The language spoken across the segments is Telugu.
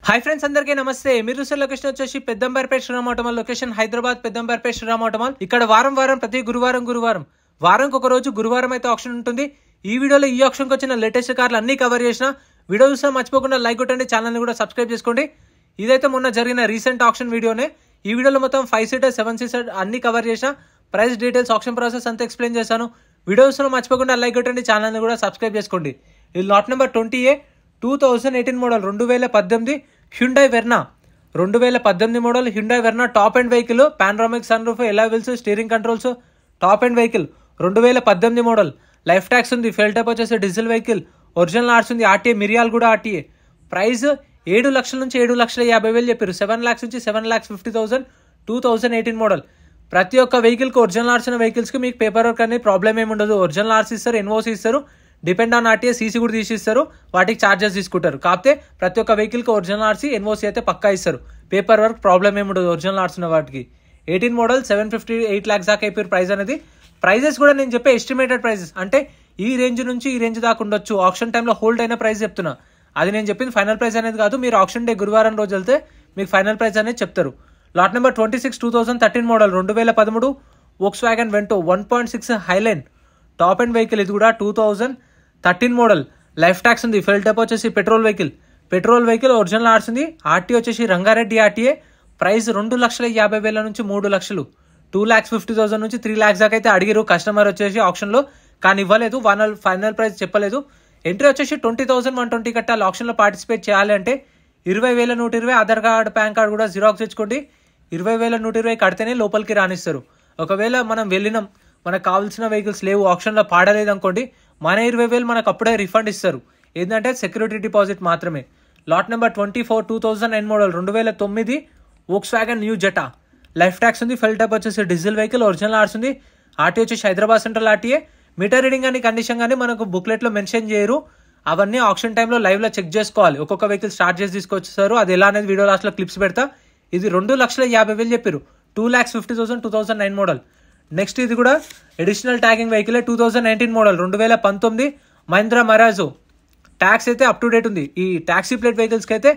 हाई फ्रेंड्स अंदरिकी नमस्ते మీరు చూసే లొకేషన్ వచ్చేసి Peddamberpet Sriram auto mall location Hyderabad Peddamberpet Sriram auto mall ఇక్కడ వారం ప్రతి గురువారం వారానికి ఒక రోజు గురువారం అయితే ఆక్షన్ ఉంటుంది। ఈ వీడియోలో ఈ ఆక్షన్ కి వచ్చిన లేటెస్ట్ కార్లు అన్ని కవర్ చేసిన వీడియో చూసా మర్చిపోకుండా లైక్ కొట్టండి, ఛానల్ ని కూడా సబ్స్క్రైబ్ చేసుకోండి। ఇదైతే మొన్న జరిగిన రీసెంట్ ఆక్షన్ వీడియోనే। ఈ వీడియోలో మొత్తం 5 సీటర్ 7 సీటర్ అన్ని కవర్ చేసిన ప్రైస్ డీటెయిల్స్ ఆక్షన్ ప్రాసెస్ అంతా ఎక్స్ప్లెయిన్ చేశాను। వీడియో చూసా మర్చిపోకుండా లైక్ కొట్టండి, ఛానల్ ని కూడా సబ్స్క్రైబ్ చేసుకోండి। ఇది lot number 20A 2018 model 2018 Hyundai Verna 2018 model Hyundai Verna top end vehicle, panoramic sunroof, alloy wheels, steering controls, top end vehicle 2018 model, life tax ఉంది, ఫెల్ టైప్ వచ్చేసి డీజిల్ వెహికల్, ఒరిజినల్ ఆర్ట్స్ ఉంది, ఆర్టీఏ మిరియాల్ కూడా ఆర్టీఏ। ప్రైస్ 7 లక్షల నుంచి 7,50,000 చెప్పారు, 7 lakhs నుంచి 7,50,000 2018 మోడల్। ప్రతి ఒక్క వెహికల్ కి ఒరిజినల్ ఆర్ట్స్ ఉన్న వెహికల్స్ కి మీకు పేపర్ వర్క్ అనేది ప్రాబ్లం ఏమి ఉండదు। ఒరిజినల్ ఆర్ట్స్ ఇస్తారు, ఎన్ఓసి ఇస్తారు, డిపెండ్ ఆన్ ఆర్టీఏ, సీసీ కూడా తీసిస్తారు, వాటికి ఛార్జెస్ తీసుకుంటారు। కాకపోతే ప్రతి ఒక్క వెహికల్ కి ఒరిజినల్ ఆర్సీ ఎన్ఓసి అయితే పక్కా ఇస్తారు, పేపర్ వర్క్ ప్రాబ్లం ఏమి ఉండదు ఒరిజినల్ ఆర్ట్స్ ఉన్న వాటికి। 18 మోడల్ 758 lakhs దాకా అయిపోయారు ప్రైస్ అనేది। ప్రైజెస్ కూడా నేను చెప్పే ఎస్టిమేటెడ్ ప్రైజెస్, అంటే ఈ రేంజ్ నుంచి ఈ రేంజ్ దాకా ఉండొచ్చు, ఆప్షన్ టైంలో హోల్డ్ అయిన ప్రైస్ చెప్తున్నా, అది నేను చెప్పింది ఫైనల్ ప్రైస్ అనేది కాదు। మీరు ఆప్షన్ డే గురువారం రోజు వెళ్తే మీకు ఫైనల్ ప్రైస్ అనేది చెప్తారు। Lot number 26 2013 model 2013 Volkswagen Vento 1.6 highline top end vehicle, ఇది కూడా 2013 మోడల్, లైఫ్ ట్యాక్స్ ఉంది, ఫెల్ టైప్ వచ్చేసి పెట్రోల్ వెహికల్, ఒరిజినల్ ఆర్ట్స్ ఉంది, ఆర్టీఏ వచ్చేసి రంగారెడ్డి ఆర్టీఏ। ప్రైస్ 2,50,000 నుంచి 3 లక్షలు, 2,50,000 నుంచి 3 lakhs దాకా అయితే అడిగిరు కస్టమర్ వచ్చేసి ఆప్షన్ లో, కానీ ఇవ్వలేదు, ఫైనల్ ప్రైస్ చెప్పలేదు। ఎంట్రీ వచ్చేసి 20,120 కట్టాలి। ఆప్షన్ లో పార్టిసిపేట్ చేయాలి అంటే 20,120 ఆధార్ కార్డ్ పాన్ కార్డ్ కూడా జిరాక్స్ తెచ్చుకోండి, 20,120 కడితేనే లోపలికి రానిస్తారు। ఒకవేళ మనం వెళ్ళినాం, మనకు కావాల్సిన వెహికల్స్ లేవు, ఆప్షన్ లో పాడలేదు అనుకోండి, మన 20,000 మనకు అప్పుడే రిఫండ్ ఇస్తారు, ఏంటంటే సెక్యూరిటీ డిపాజిట్ మాత్రమే। Lot number 24 2009 model 2009 Volkswagen new Zeta, life tax ఉంది, ఫెల్ టైప్ వచ్చేసి డీజిల్ వెహికల్, ఒరిజినల్ ఆర్ట్స్ ఉంది, ఆర్టీఏ వచ్చేసి Hyderabad central RTA. Metre reading కానీ కండిషన్ కానీ మనకు బుక్లెట్ లో మెన్షన్ చేయరు, అవన్నీ ఆప్షన్ టైంలో లైవ్ లో చెక్ చేసుకోవాలి। ఒక్కొక్క వెహికల్ స్టార్ట్ చేసి తీసుకొచ్చేస్తారు, అది ఎలా అనేది వీడియో లాస్ట్ లో క్లిప్స్ పెడతా। ఇది 2,50,000 చెప్పారు, 2,50,000 2009 మోడల్। నెక్స్ట్ ఇది కూడా additional tagging vehicle 2019 model 2019 Mahindra Marazzo, tax అయితే అప్ టు డేట్ ఉంది। ఈ టాక్సీ ప్లేట్ వెహికల్స్కి అయితే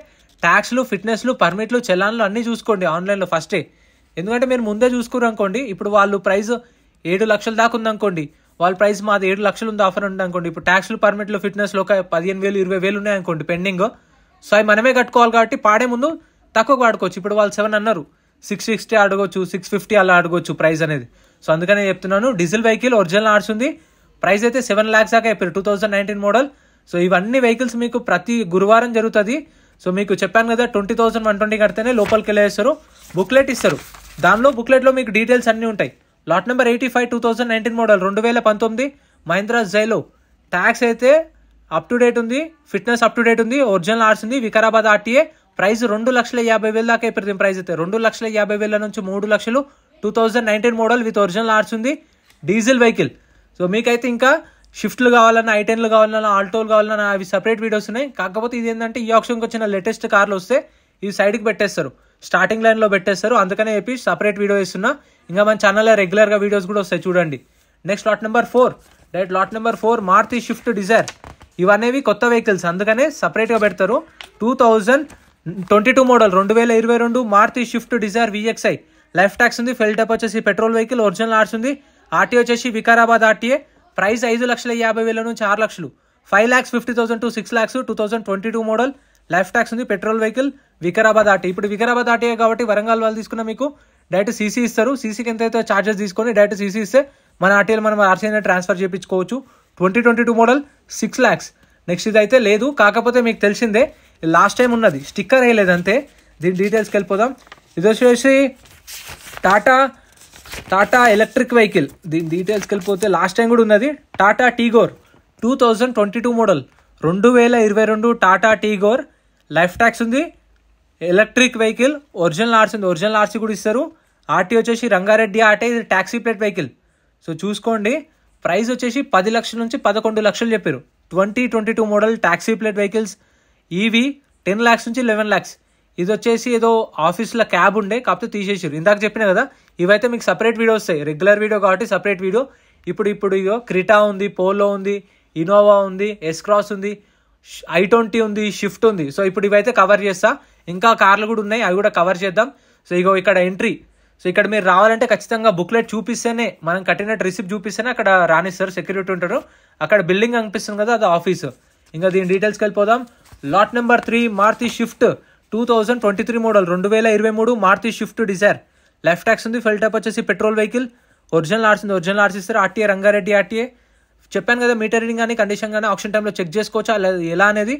ట్యాక్స్లు, ఫిట్నెస్లు, పర్మిట్లు, చలాన్లు అన్ని చూసుకోండి ఆన్లైన్లో ఫస్టే, ఎందుకంటే మీరు ముందే చూసుకోరు అనుకోండి, ఇప్పుడు వాళ్ళు ప్రైస్ 7 లక్షల దాకా ఉందనుకోండి, వాళ్ళ ప్రైస్ మాది 7 లక్షలు ఉంది ఆఫర్ ఉంది అనుకోండి, ఇప్పుడు ట్యాక్స్లు, పర్మిట్లు, ఫిట్నెస్లు ఒక 15,000 20,000 ఉన్నాయనుకోండి పెండింగ్, సో అవి మనమే కట్టుకోవాలి కాబట్టి పాడే ముందు తక్కువ వాడుకోవచ్చు। ఇప్పుడు వాళ్ళు 7 అన్నారు, 660 అడగొచ్చు, 650 అలా అడగొచ్చు ప్రైస్ అనేది, సో అందుకనే చెప్తున్నాను। డీజిల్ వెహికల్, ఒరిజినల్ ఆర్ట్స్ ఉంది, ప్రైస్ అయితే 7 lakhs దాకా అయిపోయారు 2019 మోడల్। సో ఇవన్నీ వెహికల్స్ మీకు ప్రతి గురువారం జరుగుతుంది, సో మీకు చెప్పాను కదా 20,120 కడితేనే లోపలికి వెళ్ళేస్తారు, బుక్లెట్ ఇస్తారు, దానిలో బుక్లెట్లో మీకు డీటెయిల్స్ అన్నీ ఉంటాయి। Lot number 85 2019 model 2019 Mahindra Xylo, tax అయితే అప్ టు డేట్ ఉంది, ఫిట్నెస్ అప్ టు డేట్ ఉంది, ఒరిజినల్ ఆర్ట్స్ ఉంది, వికారాబాద్ ఆర్టీఏ। ప్రైస్ 2,50,000 దాకా అయిపోతుంది ప్రైస్ అయితే, 2,50,000 నుంచి 3 లక్షలు 2019 మోడల్ విత్ ఒరిజినల్ ఆర్ట్స్ ఉంది, డీజిల్ వెహికల్। సో మీకైతే ఇంకా షిఫ్ట్లు కావాలన్నా, ఐటెన్లు కావాలన్నా, ఆల్టోలు కావాలన్నా అవి సపరేట్ వీడియోస్ ఉన్నాయి, కాకపోతే ఇది ఏంటంటే ఈ ఆప్షన్కి వచ్చిన లేటెస్ట్ కార్లు వస్తే ఈ సైడ్కి పెట్టేస్తారు, స్టార్టింగ్ లైన్లో పెట్టేస్తారు, అందుకనే చెప్పి సపరేట్ వీడియో ఇస్తున్నా। ఇంకా మన ఛానల్లో రెగ్యులర్గా వీడియోస్ కూడా వస్తాయి చూడండి। Next lot number 4 direct lot number 4 Maruti Swift Dzire, ఇవనేవి కొత్త వెహికల్స్ అందుకనే సపరేట్గా పెడతారు। 2022 model 2022 Maruti Swift Dzire VXI, life tax ఉంది, ఫెల్ టైప్ వచ్చేసి పెట్రోల్ వెహికల్, ఒరిజినల్ ఆర్ట్స్ ఉంది, ఆర్టీఏ వచ్చేసి వికారాబాద్ ఆర్టీఏ। ప్రైస్ 5,50,000 నుంచి 6 లక్షలు, 5,50,000 to 6 lakhs 2022 model, life tax ఉంది, పెట్రోల్ వెహికల్, వికారాబాద్ ఆర్టీఏ। ఇప్పుడు వికారాబాద్ ఆర్టీఏ కాబట్టి వరంగల్ వాళ్ళు తీసుకున్న మీకు డైరెక్ట్ సీసీ ఇస్తారు, సీసీకి ఎంతైతే ఛార్జెస్ తీసుకొని డైరెక్ట్ సీసీ ఇస్తే మన ఆర్టీఏలో మనం ఆర్సీఐ ట్రాన్స్ఫర్ చేయించుకోవచ్చు। 2022 మోడల్ 6 lakhs। నెక్స్ట్ ఇది అయితే లేదు, కాకపోతే మీకు తెలిసిందే లాస్ట్ టైం ఉన్నది, స్టిక్కర్ వేయలేదు అంతే। దీని డీటెయిల్స్కి వెళ్ళిపోదాం। ఇది వచ్చేసి టాటా ఎలక్ట్రిక్ వెహికల్, దీని డీటెయిల్స్కి వెళ్ళిపోతే లాస్ట్ టైం కూడా ఉన్నది, Tata Tigor 2022 model 2022 Tata Tigor, life tax ఉంది, ఎలక్ట్రిక్ వెహికల్, ఒరిజినల్ ఆర్ట్స్ ఉంది, ఒరిజినల్ ఆర్ట్స్ కూడా ఇస్తారు, ఆర్టీ వచ్చేసి రంగారెడ్డి ఆర్టీ, ఇది టాక్సీ ప్లేట్ వెహికల్। సో చూసుకోండి, ప్రైస్ వచ్చేసి 10 లక్షల నుంచి 11 లక్షలు చెప్పారు। 2022 model taxi plate vehicles, EV 10 lakhs నుంచి 11 lakhs। ఇది వచ్చేసి ఏదో ఆఫీస్లో క్యాబ్ ఉండే కాకపోతే తీసేసారు, ఇందాక చెప్పిన కదా, ఇవైతే మీకు సపరేట్ వీడియో వస్తాయి, రెగ్యులర్ వీడియో కాబట్టి సపరేట్ వీడియో। ఇప్పుడు ఇగో క్రిటా ఉంది, పోలో ఉంది, ఇనోవా ఉంది, ఎస్ క్రాస్ ఉంది, i20 ఉంది, షిఫ్ట్ ఉంది. సో ఇప్పుడు ఇవైతే కవర్ చేస్తా. ఇంకా కార్లు కూడా ఉన్నాయి, అవి కూడా కవర్ చేద్దాం. సో ఇగో ఇక్కడ ఎంట్రీ. సో ఇక్కడ మీరు రావాలంటే ఖచ్చితంగా బుక్లెట్ చూపిస్తేనే, మనం కట్టినట్టు రిసిప్ట్ చూపిస్తేనే అక్కడ రానిస్తారు, సెక్యూరిటీ ఉంటారు. అక్కడ బిల్డింగ్ కనిపిస్తుంది కదా, అది ఆఫీసు. ఇంకా దీని డీటెయిల్స్కి వెళ్ళిపోదాం. Lot number 3 Maruti Swift 2023 model, 2023 Maruti Swift Dzire. Life tax ఉంది, ఫెల్ టైప్ వచ్చేసి పెట్రోల్ వెహికల్. ఒరిజినల్ ఆర్స్ ఉంది, ఒరిజినల్ ఆర్స్ ఇస్తారు. RTA Rangareddy RTA. చెప్పాను కదా, మీటర్ రీడింగ్ కానీ కండిషన్ కానీ ఆప్షన్ టైంలో చెక్ చేసుకోవచ్చు. ఎలా అనేది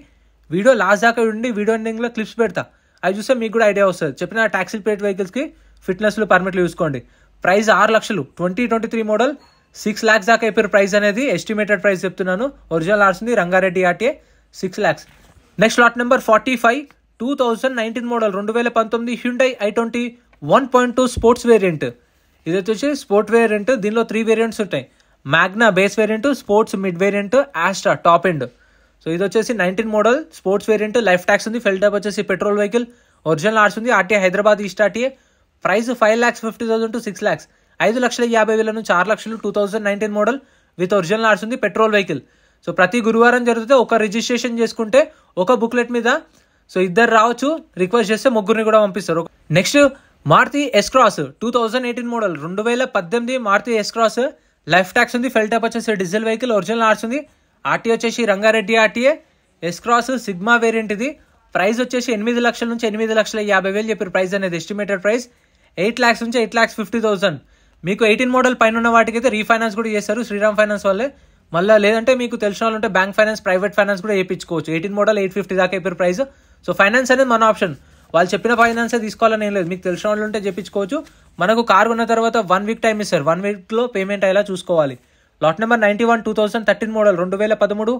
వీడియో లాస్ట్ దాకా ఉండి వీడియో ఎండింగ్లో క్లిప్స్ పెడతా, అవి చూస్తే మీకు కూడా ఐడియా వస్తుంది. చెప్పిన ట్యాక్సీ ప్లేట్ వెహికల్స్కి ఫిట్నెస్లు పర్మిట్లు చూసుకోండి. ప్రైస్ 6 లక్షలు, 2023 మోడల్, 6 lakhs దాకా అయిపోయారు. ప్రైస్ అనేది ఎస్టిమేటెడ్ ప్రైస్ చెప్తున్నాను. ఒరిజినల్ ఆర్స్ ఉంది, Rangareddy RTA, 6 lakhs. Next lot number 45 2019 model, 2019 Hyundai i20 1.2 sports variant. ఇది వచ్చేసి స్పోర్ట్ వేరియంట్. దీనిలో 3 వేరియంట్స్ ఉంటాయి. Magna base variant, sports mid variant, Asta top end. So ఇది వచ్చేసి 19 model sports variant. Life tax ఉంది, ఫెల్ టైప్ వచ్చేసి పెట్రోల్ వెహికల్. ఒరిజినల్ ఆర్స్ ఉంది, RTA Hyderabad east RTA. Price 5,50,000 to 6 lakhs, 5,50,000 నుంచి 6 లక్షలు. 2019 మోడల్ విత్ ఒరిజినల్ ఆర్స్ ఉంది, పెట్రోల్ వెహికల్. సో ప్రతి గురువారం జరిగితే ఒక రిజిస్ట్రేషన్ చేసుకుంటే ఒక బుక్లెట్ మీద సో 2 రావచ్చు. రిక్వెస్ట్ చేస్తే 3 కూడా పంపిస్తారు. Next Maruti S Cross 2018 model, 2018 Maruti S Cross. Life tax ఉంది, ఫెల్ టైప్ వచ్చేసి డీజిల్ వెహికల్. ఒరిజినల్ ఆర్స్ ఉంది, ఆర్టీఏ వచ్చేసి Rangareddy RTA. S Cross Sigma variant ఇది. ప్రైస్ వచ్చేసి 8 లక్షల నుంచి 8,50,000 చెప్పారు. ప్రైస్ అనేది ఎస్టిమేటెడ్ ప్రైస్ 8 lakhs నుంచి 8,50,000. మీకు 18 మోడల్ పైన ఉన్న వాటికి అయితే రీఫైనాన్స్ కూడా చేస్తారు శ్రీరామ్ ఫైనాన్స్ వాళ్ళే. మళ్ళీ లేదంటే మీకు తెలిసిన వాళ్ళు ఉంటే బ్యాంక్ ఫైనాన్స్, ప్రైవేట్ ఫైనాన్స్ కూడా చేయించుకోవచ్చు. 18 మోడల్ 850 దాకా అయిపోయారు ప్రైస్. సో ఫైనాన్స్ అనేది మన ఆప్షన్, వాళ్ళు చెప్పిన ఫైనాన్సే తీసుకోవాలని ఏం లేదు. మీకు తెలిసిన వాళ్ళు ఉంటే చేయించుకోవచ్చు. మనకు కార్ ఉన్న తర్వాత 1 week టైం ఇస్తారు, 1 weekలో పేమెంట్ అయ్యేలా చూసుకోవాలి. Lot number 91 2013 model, 2013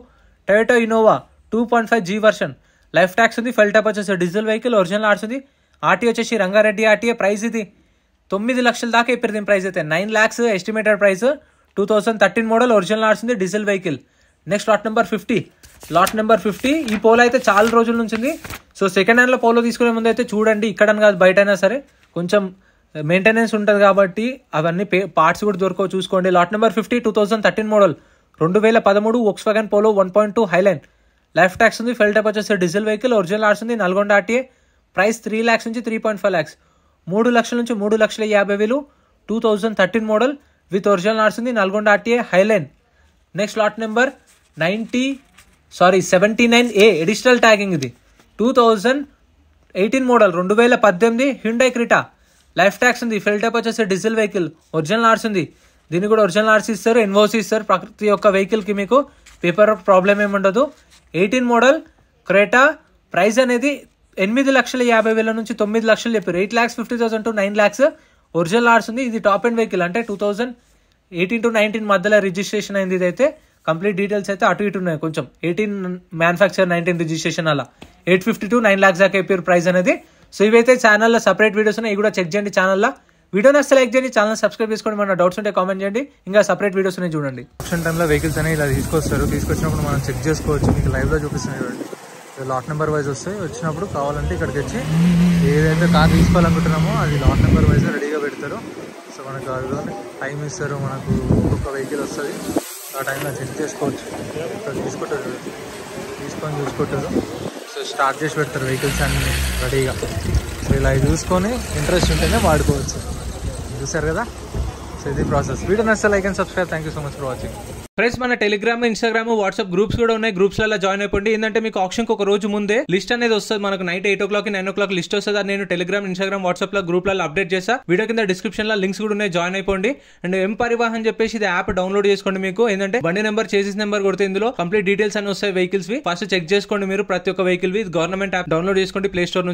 Toyota Innova 2.5 G version. Life tax ఉంది, ఫెల్ టైప్ వచ్చేసి డీజిల్ వెహికల్. ఒరిజినల్ ఆర్స్ ఉంది, ఆర్టీఏ వచ్చేసి రంగారెడ్డి ఆర్టీఏ. ప్రైస్ ఇది 9 లక్షల దాకా అయిపోయింది. దీని ప్రైస్ అయితే 9 lakhs estimated price. 2013 model, original ఆర్స్ ఉంది, diesel vehicle. Next lot number 50. Lot number 50 ఈ పోలో అయితే చాలా రోజుల నుంచి ఉంది. సో సెకండ్ హ్యాండ్లో పోలో తీసుకునే ముందు అయితే చూడండి, ఇక్కడని కాదు బయట అయినా సరే కొంచెం మెయింటెనెన్స్ ఉంటుంది కాబట్టి అవన్నీ పార్ట్స్ కూడా దొరకవు, చూసుకోండి. Lot number 50 2013 model, 2013 Volkswagen polo 1.2 highline. Life tax ఉంది, ఫెల్ టైప్ వచ్చేసి డీజిల్ వెహికల్. ఒరిజినల్ ఆర్స్ ఉంది, నల్గొండ ఆర్టీఏ. ప్రైస్ 3 lakhs నుంచి 3.5 lakhs, 3 లక్షల నుంచి 3,50,000. 2013 మోడల్ విత్ ఒరిజినల్ ఆర్స్ ఉంది, Nalgonda RTA highline. Next lot number 79A additional tagging. ఇది 2018 model, 2018 Hyundai Creta. Life tax ఉంది, ఫెల్ టైప్ వచ్చేసి డీజిల్ వెహికల్. ఒరిజినల్ ఆర్స్ ఉంది, దీనికి కూడా ఒరిజినల్ ఆర్స్ ఇస్తారు, ఎన్ఓసి ఇస్తారు. ప్రతి ఒక్క వెహికల్కి మీకు పేపర్ ప్రాబ్లం ఏమి ఉండదు. 18 మోడల్ క్రేటా. ప్రైస్ అనేది 8,50,000 నుంచి 9 లక్షలు చెప్పారు. 8,50,000 to 9 lakhs. ఒరిజినల్ ఆర్స్ ఉంది, ఇది టాప్ ఎండ్ వెహికల్. అంటే 2018 to 19 మధ్యలో రిజిస్ట్రేషన్ అయింది. ఇదైతే కంప్లీట్ డీటెయిల్స్ అయితే అటు ఇటు ఉన్నాయి కొంచెం. 18 మ్యానుఫ్యాక్చర్, 19 రిజిస్ట్రేషన్, అలా 850 to 9 lakhs దాకా అయిపోయారు ప్రైస్ అనేది. సో ఇవైతే ఛానల్లో సపరేట్ వీడియోస్ ఉన్నాయి, ఇవి కూడా చెక్ చేయండి ఛానల్లో. వీడియో నచ్చితే లైక్ చేయండి, ఛానల్ సబ్స్క్రైబ్ చేసుకోండి. మన డౌట్స్ ఉంటే కామెంట్ చేయండి. ఇంకా సపరేట్ వీడియోస్ ఉన్నాయి చూడండి. ఆప్షన్ టైంలో వెహికల్స్ అనేవి ఇలా తీసుకొస్తారు, తీసుకొచ్చినప్పుడు మనం చెక్ చేసుకోవచ్చు. మీకు లైవ్లో చూపిస్తున్నాయి చూడండి, లాట్ నెంబర్ వైజ్ వస్తాయి. వచ్చినప్పుడు కావాలంటే ఇక్కడికి వచ్చి ఏదైతే కార్ తీసుకోవాలనుకుంటున్నామో అది లాట్ నెంబర్ వైజ్ రెడీగా పెడతారు. సో మనకు అది టైం ఇస్తారు, మనకు ఒక్కొక్క వెహికల్ వస్తుంది, ఆ టైంలో చెక్ చేసుకోవచ్చు. ఇక్కడ తీసుకుంటారు, తీసుకొని చూసుకుంటారు. సో స్టార్ట్ చేసి పెడతారు వెహికల్స్ అన్ని రెడీగా. సో ఇలా చూసుకొని ఇంట్రెస్ట్ ఉంటేనే వాడుకోవచ్చు. చూసారు కదా, సో ఇది ప్రాసెస్. వీడియో నచ్చితే like and subscribe. Thank you so much for watching. Friends, మన టెలిగ్రామ్, ఇన్స్టాగ్రామ్, వాట్సాప్ గ్రూప్స్ కూడా ఉన్నాయి. గ్రూప్స్లలో జాయిన్ అయిపోండి. ఏంటంటే మీకు ఆప్షన్కి ఒక రోజు ముందే లిస్ట్ అనేది వస్తుంది. మనకు నైట్ 8 o'clock 9 o'clock లిస్ట్ వస్తుంది. అది నేను టెలిగ్రామ్, ఇన్స్టాగ్రామ్, వాట్సాప్ లో గ్రూప్లలో అప్డేట్ చేస్తా. వీడియో కింద డిస్క్రిప్షన్ లో లింక్స్ కూడా ఉన్నాయి, జాయిన్ అయిపోండి. అండ్ ఎం పరివాహన్ చెప్పేసి ఇది యాప్ డౌన్లోడ్ చేసుకోండి. మీకు ఏంటంటే బండి నెంబర్, చేసిస్ నెంబర్ కొడితే ఇందులో కంప్లీట్ డీటెయిల్స్ అని వస్తాయి వెహికల్స్ వి. ఫస్ట్ చెక్ చేసుకోండి మీరు ప్రతి ఒక్క వెహికల్ వి. గవర్నమెంట్ యాప్ డౌన్లోడ్ చేసుకోండి ప్లే స్టోర్ నుంచి.